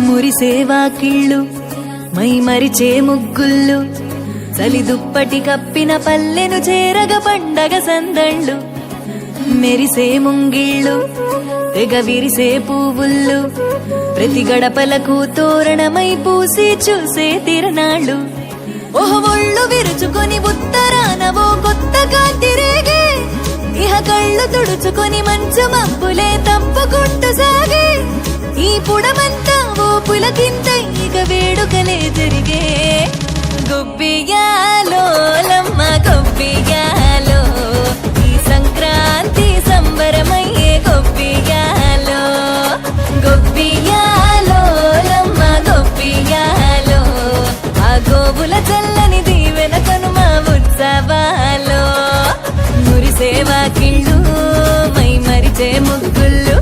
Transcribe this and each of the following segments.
మురిసేవా కిళ్ళు my మరిచే ముగ్గుళ్ళు చలి దుప్పటి కప్పిన పల్లెను చేరగ పండగ సందళ్ళు మెరిసే ముంగిళ్ళు తెగ విరిసే పువ్వుళ్ళు ప్రతి గడపలకు తోరణమై పూసి చూసే తిరణాళ్ళు ఒళ్ళు విరుచుకొని ఉత్తరానవో కొత్త కాంతి రేగే ఇహ కళ్ళు తుడుచుకొని మంచు మబ్బులే తప్పుకుంటూ సాగే ఈ పుడమంతా ఓ పులకింత ఇక వేడుకలే జరిగే గొబ్బియాలో లమ్మ గొబ్బియాలో ఈ సంక్రాంతి సంబరమయ్యే గొబ్బియాలో గొబ్బియాలో లమ్మ గొబ్బియాలో ఆ గోవుల చల్లని దీవెన కనుమ ఉత్సవాలో మురిసేవా కిళ్ళు మై మరిచే ముగ్గుళ్ళు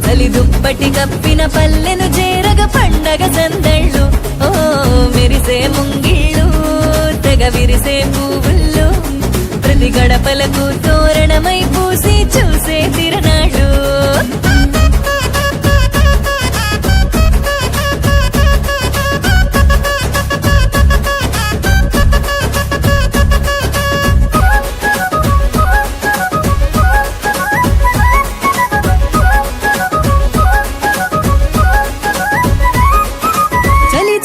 చలి దుప్పటి కప్పిన పల్లెను చేరగ పండగ సందళ్ళు ఓ మెరిసే ముంగిళ్ళు తెగ విరిసే పువ్వుళ్ళు ప్రతి గడపలకు తోరణమై పూసి చూసే తిరణాళ్ళు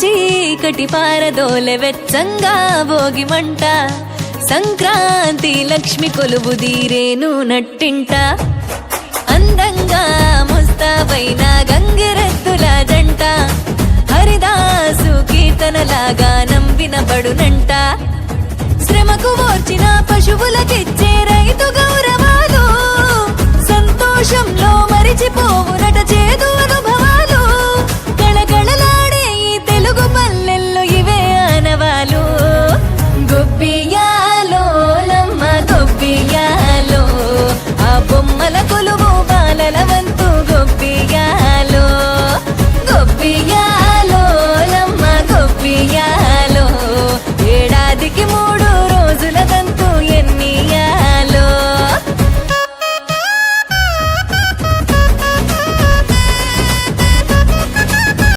చీకటి పారదోలె వెచ్చంగా భోగి మంట సంక్రాంతి లక్ష్మి కొలువు దీరేను నట్టింట అందంగా ముస్తాబైన గంగిరెద్దుల జంట హరిదాసు కీర్తనలాగా వినబడునంట శ్రమకు ఓర్చిన పశువులకిచ్చే రైతు గౌరవాలు సంతోషంలో మరిచిపోవునట చేదు అనుభవాలు గళగళలాడే ఈ తెలుగు పల్లెల్లో ఇవే ఆనవాలు గొబ్బియాలో లమ్మ గొబ్బియాలో ఆ బొమ్మల కొలువు బాలల వంతు గొబ్బియాలో గొబ్బియాలో లమ్మ గొబ్బియాలో ఏడాదికి 3 రోజుల